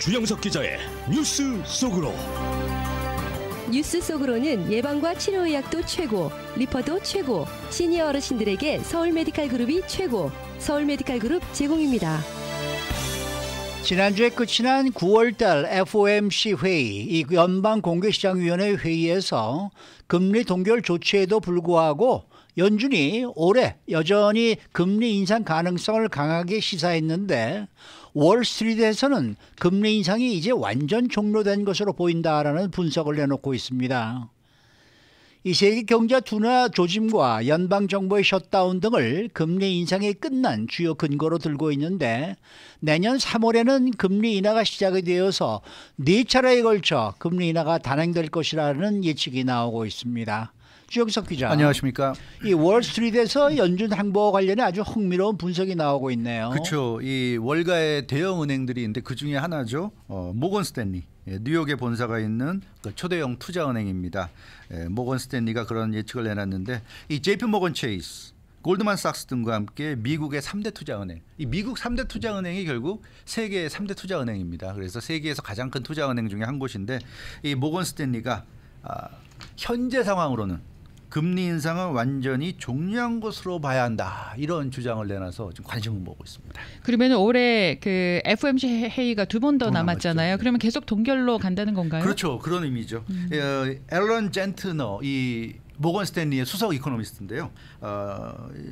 주영석 기자의 뉴스 속으로. 뉴스 속으로는 예방과 치료의학도 최고, 리퍼도 최고, 시니어 어르신들에게 서울메디칼그룹이 최고, 서울메디칼그룹 제공입니다. 지난주에 끝이 난 9월달 FOMC 회의, 이 연방공개시장위원회 회의에서 금리 동결 조치에도 불구하고 연준이 올해 여전히 금리 인상 가능성을 강하게 시사했는데 월스트리트에서는 금리 인상이 이제 완전 종료된 것으로 보인다라는 분석을 내놓고 있습니다. 이 세계 경제 둔화 조짐과 연방정부의 셧다운 등을 금리 인상이 끝난 주요 근거로 들고 있는데 내년 3월에는 금리 인하가 시작이 되어서 4차례에 걸쳐 금리 인하가 단행될 것이라는 예측이 나오고 있습니다. 주영석 기자. 안녕하십니까. 이 월스트리트에서 연준 행보와 관련해 아주 흥미로운 분석이 나오고 있네요. 그렇죠. 이 월가의 대형 은행들이 있는데 그 중에 하나죠. 모건 스탠리. 뉴욕에 본사가 있는 그 초대형 투자은행입니다. 모건 스탠리가 그런 예측을 내놨는데 이 JP 모건 체이스, 골드만삭스 등과 함께 미국의 3대 투자은행. 이 미국 3대 투자은행이 결국 세계의 3대 투자은행입니다. 그래서 세계에서 가장 큰 투자은행 중에 한 곳인데 이 모건 스탠리가 현재 상황으로는 금리 인상은 완전히 종료한 것으로 봐야 한다. 이런 주장을 내놔서 좀 관심을 모으고 있습니다. 그러면 올해 그 FOMC 회의가 2번 더 남았잖아요. 그러면 계속 동결로 간다는 건가요? 그렇죠. 그런 의미죠. 앨런 젠트너 이 모건 스탠리의 수석 이코노미스트인데요.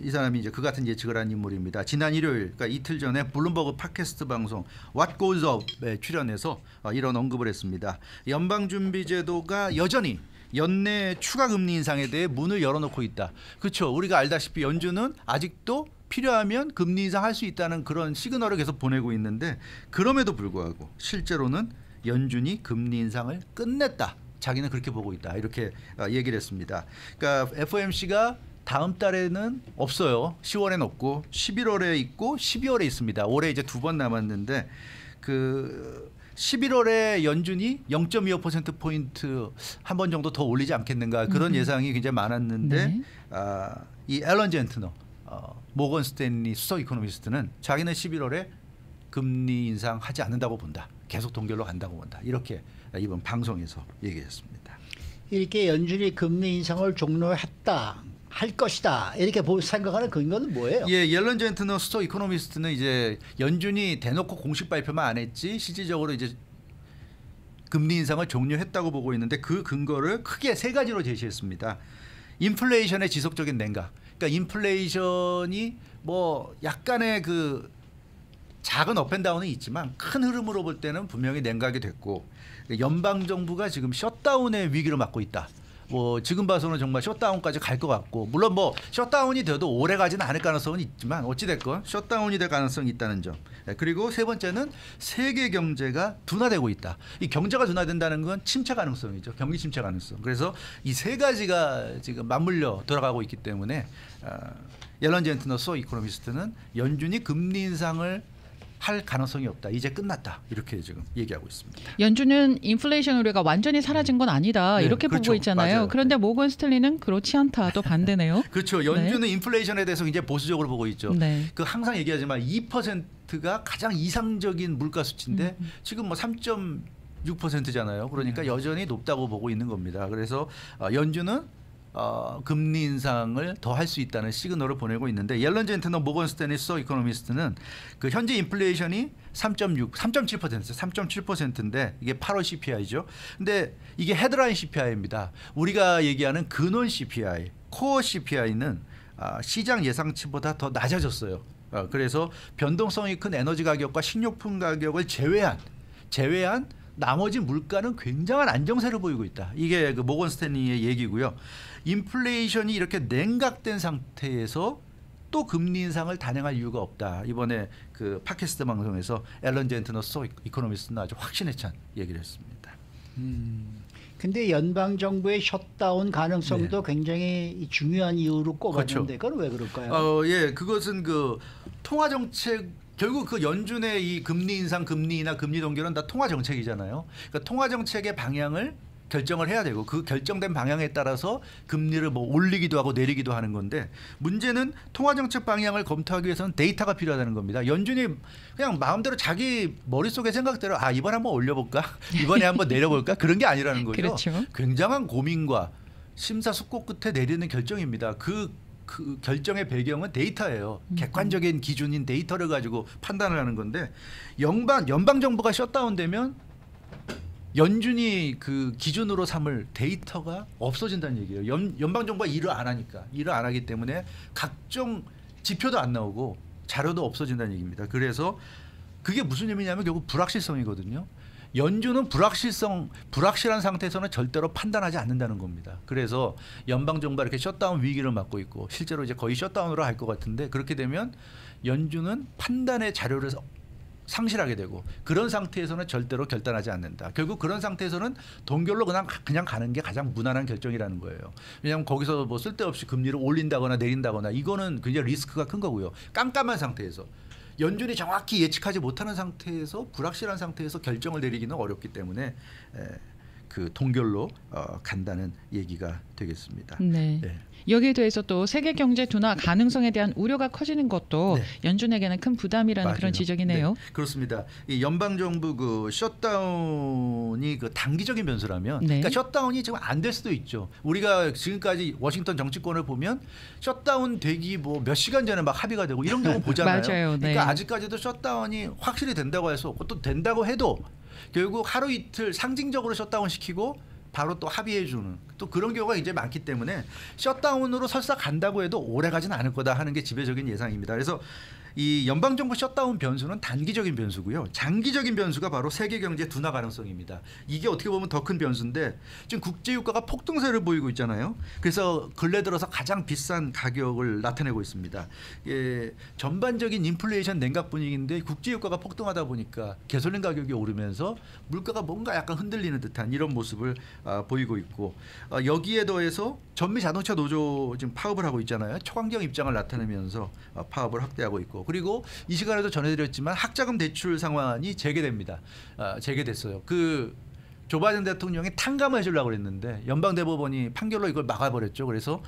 이 사람이 이제 그 같은 예측을 한 인물입니다. 지난 일요일, 그러니까 이틀 전에 블룸버그 팟캐스트 방송 What Goes Up에 출연해서 이런 언급을 했습니다. 연방준비제도가 여전히 연내 추가 금리 인상에 대해 문을 열어놓고 있다. 그렇죠. 우리가 알다시피 연준은 아직도 필요하면 금리 인상할 수 있다는 그런 시그널을 계속 보내고 있는데 그럼에도 불구하고 실제로는 연준이 금리 인상을 끝냈다. 자기는 그렇게 보고 있다. 이렇게 얘기를 했습니다. 그러니까 FOMC가 다음 달에는 없어요. 10월에는 없고 11월에 있고 12월에 있습니다. 올해 이제 2번 남았는데 11월에 연준이 0.25%포인트 한 번 정도 더 올리지 않겠는가 그런 예상이 굉장히 많았는데 네. 이 앨런 젠트너 모건 스탠리 수석 이코노미스트는 자기는 11월에 금리 인상하지 않는다고 본다. 계속 동결로 간다고 본다. 이렇게 이번 방송에서 얘기했습니다. 이렇게 연준이 금리 인상을 종료했다. 할 것이다 이렇게 생각하는 근거는 뭐예요? 예, 앨런 젠트너 수석 이코노미스트는 이제 연준이 대놓고 공식 발표만 안 했지 실질적으로 이제 금리 인상을 종료했다고 보고 있는데 그 근거를 크게 3가지로 제시했습니다. 인플레이션의 지속적인 냉각. 그러니까 인플레이션이 뭐 약간의 그 작은 업앤다운은 있지만 큰 흐름으로 볼 때는 분명히 냉각이 됐고 연방 정부가 지금 셧다운의 위기를 맞고 있다. 뭐 지금 봐서는 정말 셧다운까지 갈 것 같고 물론 뭐 셧다운이 돼도 오래 가지는 않을 가능성은 있지만 어찌됐건 셧다운이 될 가능성이 있다는 점. 그리고 3번째는 세계 경제가 둔화되고 있다. 이 경제가 둔화된다는 건 침체 가능성이죠. 경기 침체 가능성. 그래서 이 3가지가 지금 맞물려 돌아가고 있기 때문에 앨런 젠트너 수석 이코노미스트는 연준이 금리 인상을 할 가능성이 없다. 이제 끝났다. 이렇게 지금 얘기하고 있습니다. 연준은 인플레이션 우려가 완전히 사라진 건 아니다. 네, 이렇게 그렇죠. 보고 있잖아요. 맞아요. 그런데 모건 스탠리는 그렇지 않다. 또 반대네요. 그렇죠. 연준은 인플레이션에 대해서 굉장히 보수적으로 보고 있죠. 네. 그 항상 얘기하지만 2%가 가장 이상적인 물가 수치인데 지금 뭐 3.6%잖아요. 그러니까 여전히 높다고 보고 있는 겁니다. 그래서 연준은 금리 인상을 더 할 수 있다는 시그널을 보내고 있는데 앨런 젠트너 모건 스탠리 수석 이코노미스트는 그 현재 인플레이션이 3.7%인데 이게 8월 CPI죠. 근데 이게 헤드라인 CPI입니다. 우리가 얘기하는 근원 CPI, 코어 CPI는 시장 예상치보다 더 낮아졌어요. 그래서 변동성이 큰 에너지 가격과 식료품 가격을 제외한 나머지 물가는 굉장한 안정세를 보이고 있다. 이게 그 모건 스탠리의 얘기고요. 인플레이션이 이렇게 냉각된 상태에서 또 금리 인상을 단행할 이유가 없다. 이번에 그 팟캐스트 방송에서 앨런 젠트너 수석 이코노미스트는 아주 확신에 찬 얘기를 했습니다. 근데 연방 정부의 셧다운 가능성도 굉장히 중요한 이유로 꼽았는데 그건 왜 그럴까요? 예, 그것은 그 통화 정책 결국 그 연준의 이 금리 인상, 금리 인하, 금리 동결은 다 통화 정책이잖아요. 그러니까 통화 정책의 방향을 결정을 해야 되고 그 결정된 방향에 따라서 금리를 뭐 올리기도 하고 내리기도 하는 건데 문제는 통화정책 방향을 검토하기 위해서는 데이터가 필요하다는 겁니다. 연준이 그냥 마음대로 자기 머릿속에 생각대로 이번에 한번 올려볼까? 이번에 한번 내려볼까? 그런 게 아니라는 거죠. 그렇죠. 굉장한 고민과 심사숙고 끝에 내리는 결정입니다. 그 결정의 배경은 데이터예요. 객관적인 기준인 데이터를 가지고 판단을 하는 건데 연방 정부가 셧다운되면 연준이 그 기준으로 삼을 데이터가 없어진다는 얘기예요. 연방 정부가 일을 안 하기 때문에 각종 지표도 안 나오고 자료도 없어진다는 얘기입니다. 그래서 그게 무슨 의미냐면 결국 불확실성이거든요. 연준은 불확실한 상태에서는 절대로 판단하지 않는다는 겁니다. 그래서 연방 정부가 이렇게 셧다운 위기를 맞고 있고 실제로 이제 거의 셧다운으로 할 것 같은데 그렇게 되면 연준은 판단의 자료를 상실하게 되고 그런 상태에서는 절대로 결단하지 않는다. 결국 그런 상태에서는 동결로 그냥 가는 게 가장 무난한 결정이라는 거예요. 왜냐하면 거기서 뭐 쓸데없이 금리를 올린다거나 내린다거나 이거는 굉장히 리스크가 큰 거고요. 깜깜한 상태에서 연준이 정확히 예측하지 못하는 상태에서 불확실한 상태에서 결정을 내리기는 어렵기 때문에 그 동결로 간다는 얘기가 되겠습니다. 네. 네. 여기에 대해서 또 세계 경제 둔화 가능성에 대한 우려가 커지는 것도 네. 연준에게는 큰 부담이라는 맞아요. 그런 지적이네요. 네. 그렇습니다. 이 연방 정부 그 셧다운이 그 단기적인 변수라면, 네. 그러니까 셧다운이 지금 안 될 수도 있죠. 우리가 지금까지 워싱턴 정치권을 보면 셧다운 되기 뭐 몇 시간 전에 막 합의가 되고 이런 경우 보잖아요. 맞아요. 네. 그러니까 아직까지도 셧다운이 확실히 된다고 할 수 없고 또 된다고 해도 결국 하루 이틀 상징적으로 셧다운 시키고 바로 또 합의해 주는 또 그런 경우가 이제 많기 때문에 셧다운으로 설사 간다고 해도 오래 가지는 않을 거다 하는 게 지배적인 예상입니다. 그래서 이 연방정부 셧다운 변수는 단기적인 변수고요. 장기적인 변수가 바로 세계 경제 둔화 가능성입니다. 이게 어떻게 보면 더 큰 변수인데 지금 국제유가가 폭등세를 보이고 있잖아요. 그래서 근래 들어서 가장 비싼 가격을 나타내고 있습니다. 전반적인 인플레이션 냉각 분위기인데 국제유가가 폭등하다 보니까 가솔린 가격이 오르면서 물가가 뭔가 약간 흔들리는 듯한 이런 모습을 보이고 있고 여기에 더해서 전미 자동차 노조 지금 파업을 하고 있잖아요. 초강경 입장을 나타내면서 파업을 확대하고 있고 그리고 이 시간에도 전해드렸지만 학자금 대출 상환이 재개됩니다. 재개됐어요. 조 바이든 대통령이 탕감을 해주려고 그랬는데 연방대법원이 판결로 이걸 막아버렸죠. 그래서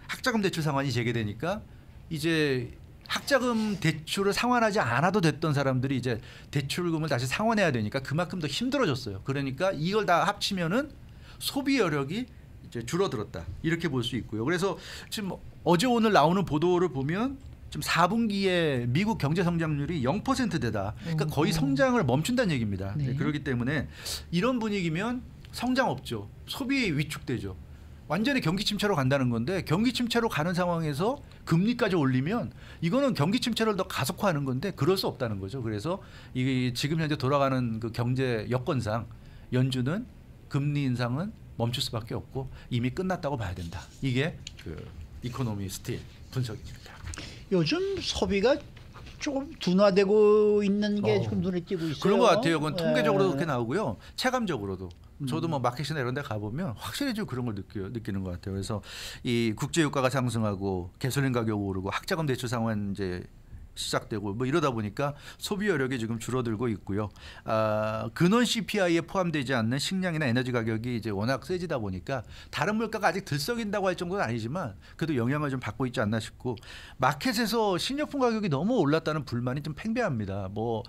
학자금 대출 상환이 재개되니까 이제 학자금 대출을 상환하지 않아도 됐던 사람들이 이제 대출금을 다시 상환해야 되니까 그만큼 더 힘들어졌어요. 그러니까 이걸 다 합치면은 소비 여력이 이제 줄어들었다 이렇게 볼 수 있고요. 그래서 지금 어제 오늘 나오는 보도를 보면 지금 4분기에 미국 경제 성장률이 0%대다. 그러니까 거의 성장을 멈춘다는 얘기입니다. 네. 그렇기 때문에 이런 분위기면 성장 없죠. 소비 위축되죠. 완전히 경기 침체로 간다는 건데 경기 침체로 가는 상황에서 금리까지 올리면 이거는 경기 침체를 더 가속화하는 건데 그럴 수 없다는 거죠. 그래서 이 지금 현재 돌아가는 그 경제 여건상 연준은 금리 인상은 멈출 수밖에 없고 이미 끝났다고 봐야 된다. 이게 그 이코노미스트의 분석입니다. 요즘 소비가 조금 둔화되고 있는 게 지금 눈에 띄고 있어요. 그런 것 같아요. 그건 통계적으로도 그렇게 나오고요. 체감적으로도. 저도 뭐 마켓이나 이런 데 가보면 확실히 좀 그런 걸 느끼는 것 같아요. 그래서 이 국제유가가 상승하고 가솔린 가격 오르고 학자금 대출 상환 이제 시작되고 뭐 이러다 보니까 소비 여력이 지금 줄어들고 있고요. 근원 CPI에 포함되지 않는 식량이나 에너지 가격이 이제 워낙 세지다 보니까 다른 물가가 아직 들썩인다고 할 정도는 아니지만 그래도 영향을 좀 받고 있지 않나 싶고 마켓에서 식료품 가격이 너무 올랐다는 불만이 좀 팽배합니다. 뭐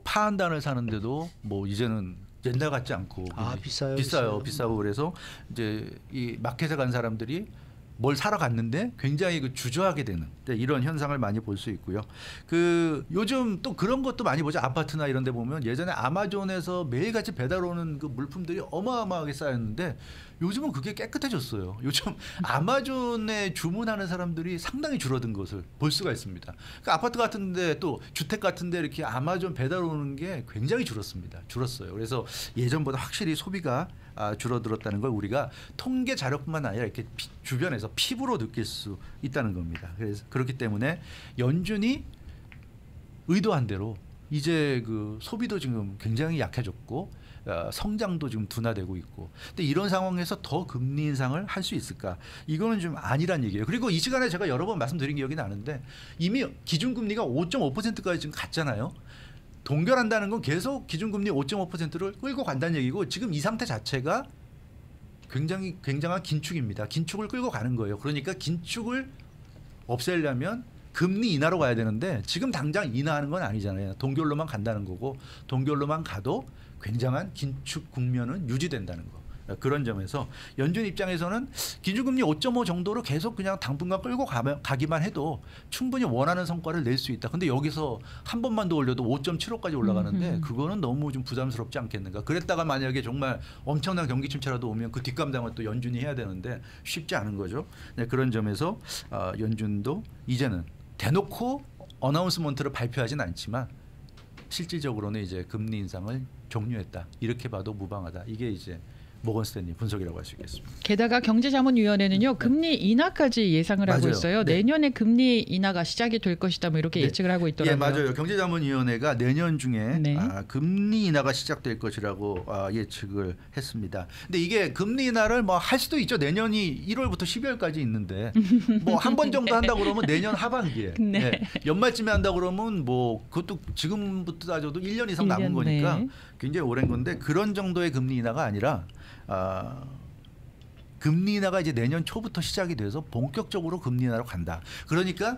파한단을 사는데도 뭐 이제는 옛날 같지 않고 비싸고 그래서 이제 이 마켓에 간 사람들이 뭘 사러 갔는데 굉장히 주저하게 되는 이런 현상을 많이 볼 수 있고요. 요즘 또 그런 것도 많이 보죠. 아파트나 이런 데 보면 예전에 아마존에서 매일같이 배달 오는 그 물품들이 어마어마하게 쌓였는데 요즘은 그게 깨끗해졌어요. 요즘 아마존에 주문하는 사람들이 상당히 줄어든 것을 볼 수가 있습니다. 그러니까 아파트 같은데 또 주택 같은데 이렇게 아마존 배달 오는 게 굉장히 줄었어요. 그래서 예전보다 확실히 소비가 줄어들었다는 걸 우리가 통계 자료뿐만 아니라 이렇게 주변에서 피부로 느낄 수 있다는 겁니다. 그래서 그렇기 때문에 연준이 의도한 대로 이제 그 소비도 지금 굉장히 약해졌고 성장도 지금 둔화되고 있고 근데 이런 상황에서 더 금리 인상을 할 수 있을까? 이거는 좀 아니란 얘기예요. 그리고 이 시간에 제가 여러 번 말씀드린 기억이 나는데 이미 기준금리가 5.5%까지 지금 갔잖아요. 동결한다는 건 계속 기준금리 5.5%를 끌고 간다는 얘기고 지금 이 상태 자체가 굉장한 긴축입니다. 긴축을 끌고 가는 거예요. 그러니까 긴축을 없애려면 금리 인하로 가야 되는데 지금 당장 인하하는 건 아니잖아요. 동결로만 간다는 거고 동결로만 가도 굉장한 긴축 국면은 유지된다는 거. 그런 점에서 연준 입장에서는 기준금리 5.5 정도로 계속 그냥 당분간 끌고 가기만 해도 충분히 원하는 성과를 낼 수 있다. 근데 여기서 한 번만 더 올려도 5.75까지 올라가는데 그거는 너무 좀 부담스럽지 않겠는가. 그랬다가 만약에 정말 엄청난 경기 침체라도 오면 그 뒷감당을 또 연준이 해야 되는데 쉽지 않은 거죠. 네, 그런 점에서 연준도 이제는 대놓고 어나운스먼트를 발표하진 않지만 실질적으로는 이제 금리 인상을 종료했다. 이렇게 봐도 무방하다. 이게 이제 모건 스탠리 분석이라고 할 수 있겠습니다. 게다가 경제자문위원회는요 금리 인하까지 예상을 하고 맞아요. 있어요. 네. 내년에 금리 인하가 시작이 될 것이다. 뭐 이렇게 네. 예측을 하고 있더라고요. 예, 맞아요. 경제자문위원회가 내년 중에 네. 금리 인하가 시작될 것이라고 예측을 했습니다. 근데 이게 금리 인하를 뭐 할 수도 있죠. 내년이 1월부터 12월까지 있는데 뭐 한 번 정도 한다 그러면 내년 하반기에 네. 예, 연말쯤에 한다 그러면 뭐 그것도 지금부터 따져도 1년 이상 남은 1년, 거니까 네. 굉장히 오랜 건데 그런 정도의 금리 인하가 아니라 금리 인하가 이제 내년 초부터 시작이 돼서 본격적으로 금리 인하로 간다. 그러니까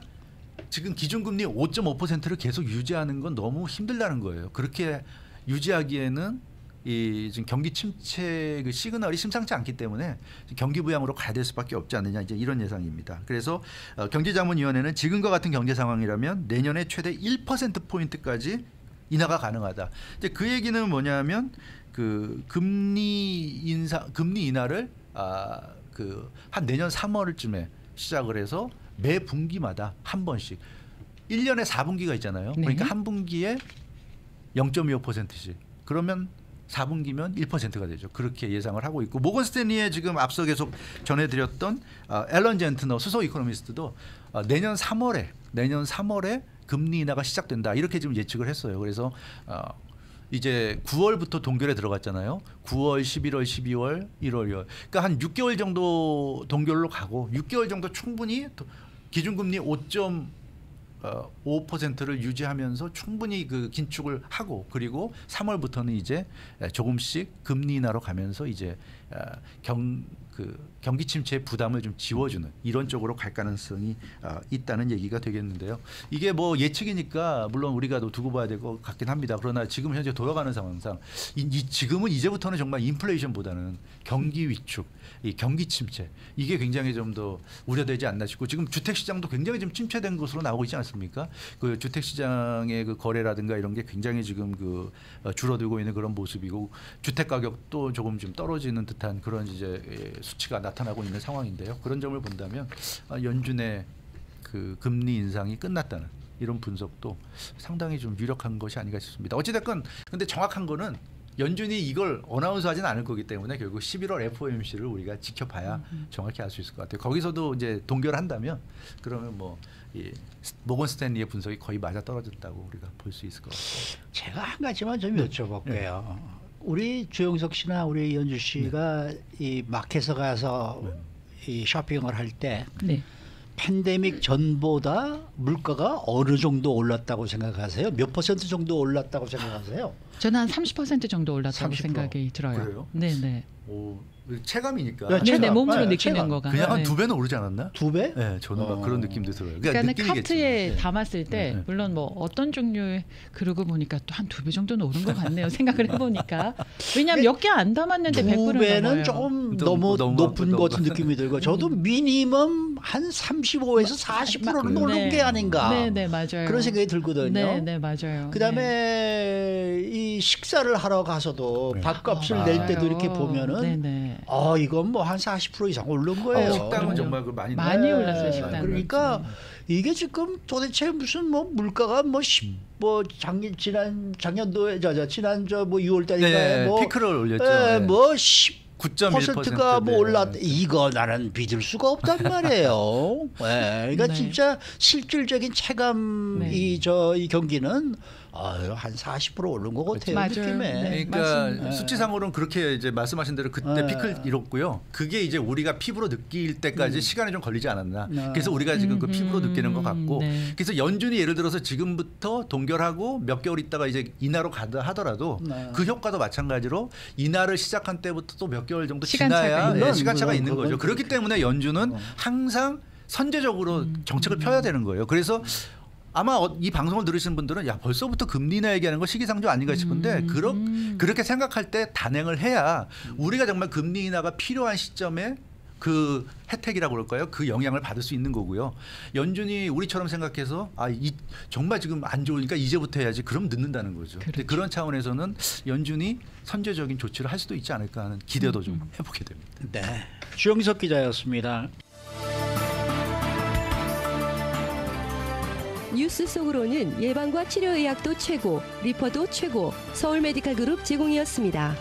지금 기준금리 5.5%를 계속 유지하는 건 너무 힘들다는 거예요. 그렇게 유지하기에는 이 지금 경기 침체 그 시그널이 심상치 않기 때문에 경기 부양으로 가야 될 수밖에 없지 않느냐 이제 이런 예상입니다. 그래서 경제자문위원회는 지금과 같은 경제 상황이라면 내년에 최대 1% 포인트까지 인하가 가능하다. 이제 그 얘기는 뭐냐면 그 금리 인하를 그 한 내년 3월쯤에 시작을 해서 매 분기마다 한 번씩 1년에 4분기가 있잖아요. 네. 그러니까 한 분기에 0.25%씩. 그러면 4분기면 1%가 되죠. 그렇게 예상을 하고 있고 모건 스탠리의 지금 앞서 계속 전해드렸던 앨런 젠트너 수석 이코노미스트도 내년 3월에 금리 인하가 시작된다 이렇게 지금 예측을 했어요. 그래서 이제 9월부터 동결에 들어갔잖아요. 9월, 11월, 12월, 1월, 2월. 그러니까 한 6개월 정도 동결로 가고 6개월 정도 충분히 기준금리 5.5%를 유지하면서 충분히 그 긴축을 하고 그리고 3월부터는 이제 조금씩 금리 인하로 가면서 이제 경기 침체의 부담을 좀 지워주는 이런 쪽으로 갈 가능성이 있다는 얘기가 되겠는데요. 이게 뭐 예측이니까 물론 우리가 두고 봐야 될 것 같긴 합니다. 그러나 지금 현재 돌아가는 상황상 지금은 이제부터는 정말 인플레이션보다는 경기 위축, 이 경기 침체 이게 굉장히 좀 더 우려되지 않나 싶고 지금 주택 시장도 굉장히 좀 침체된 것으로 나오고 있지 않습니까? 그 주택 시장의 그 거래라든가 이런 게 굉장히 지금 그 줄어들고 있는 그런 모습이고 주택 가격도 조금 좀 떨어지는 듯한 그런 이제 수치가 나타나고 있는 상황인데요. 그런 점을 본다면 연준의 그 금리 인상이 끝났다는 이런 분석도 상당히 좀 유력한 것이 아닌가 싶습니다. 어찌됐건 근데 정확한 거는 연준이 이걸 어나운스하지는 않을 거기 때문에 결국 11월 FOMC를 우리가 지켜봐야 정확히 알 수 있을 것 같아요. 거기서도 이제 동결한다면 그러면 뭐 이 모건 스탠리의 분석이 거의 맞아 떨어졌다고 우리가 볼 수 있을 것 같습니다. 제가 한 가지만 좀 여쭤볼게요. 우리 주영석 씨나 우리 연주 씨가 이 마켓에 가서 이 쇼핑을 할 때 네. 팬데믹 전보다 물가가 어느 정도 올랐다고 생각하세요? 몇 퍼센트 정도 올랐다고 생각하세요? 저는 한 30% 정도 올랐다고 30%. 생각이 들어요. 그래요? 네네. 오, 체감이니까 네, 네네 체감. 몸으로 네, 느끼는 체감. 거가. 그냥 한 네. 2배는 오르지 않았나? 2배? 네, 저는 막 그런 느낌도 들어요. 그러니까 느낌이겠지만. 카트에 네. 담았을 때 네. 물론 뭐 어떤 종류의 그러고 보니까 또 한 2배 정도는 오른 것 같네요. 생각을 해보니까. 왜냐하면 몇 개 안 담았는데 100불은 2배는 넘어요. 조금 너무 높은 너무 것 같은 느낌이 들고 저도 미니멈 한 35에서 40%는 오른 게 아닌가 네네 맞아요. 그런 생각이 들거든요. 네네 맞아요. 그다음에 네. 이 식사를 하러 가서도 밥값을 아, 낼 맞아요. 때도 이렇게 보면은 네네. 이건 뭐 한 40% 이상 오른 거예요. 식당은 그럼요. 정말 그 많이 올랐어요, 식당은. 그러니까 이게 지금 도대체 무슨 뭐 물가가 뭐 작년도에 지난 뭐 6월 달인가 네, 뭐 피크를 올렸죠. 뭐 10%가 9.1%가 뭐 올랐 이거 나는 믿을 수가 없단 말이에요. 네, 그러니까 네. 진짜 실질적인 체감 네. 이 경기는 한 40% 오른 것 같아요. 맞아요. 느낌에. 네. 그러니까 맞습니다. 수치상으로는 그렇게 이제 말씀하신 대로 그때 피크를 이뤘고요. 그게 이제 우리가 피부로 느낄 때까지 시간이 좀 걸리지 않았나. 그래서 우리가 지금 그 피부로 느끼는 것 같고. 네. 그래서 연준이 예를 들어서 지금부터 동결하고 몇 개월 있다가 이제 인하로 가다 하더라도 네. 그 효과도 마찬가지로 인하를 시작한 때부터 또 몇 개월 정도 시간차가 지나야 있는 시간차가 물론 있는 거죠. 그건 그렇기 때문에 연준은 항상 선제적으로 정책을 펴야 되는 거예요. 그래서 아마 이 방송을 들으시는 분들은 야 벌써부터 금리 인하 얘기하는 거 시기상조 아닌가 싶은데 그렇게 생각할 때 단행을 해야 우리가 정말 금리 인하가 필요한 시점에 그 혜택이라고 그럴까요? 그 영향을 받을 수 있는 거고요. 연준이 우리처럼 생각해서 정말 지금 안 좋으니까 이제부터 해야지. 그럼 늦는다는 거죠. 근데 그런 차원에서는 연준이 선제적인 조치를 할 수도 있지 않을까 하는 기대도 좀 해보게 됩니다. 네. 주영석 기자였습니다. 뉴스 속으로는 예방과 치료 의학도 최고, 리퍼도 최고, 서울 메디칼 그룹 제공이었습니다.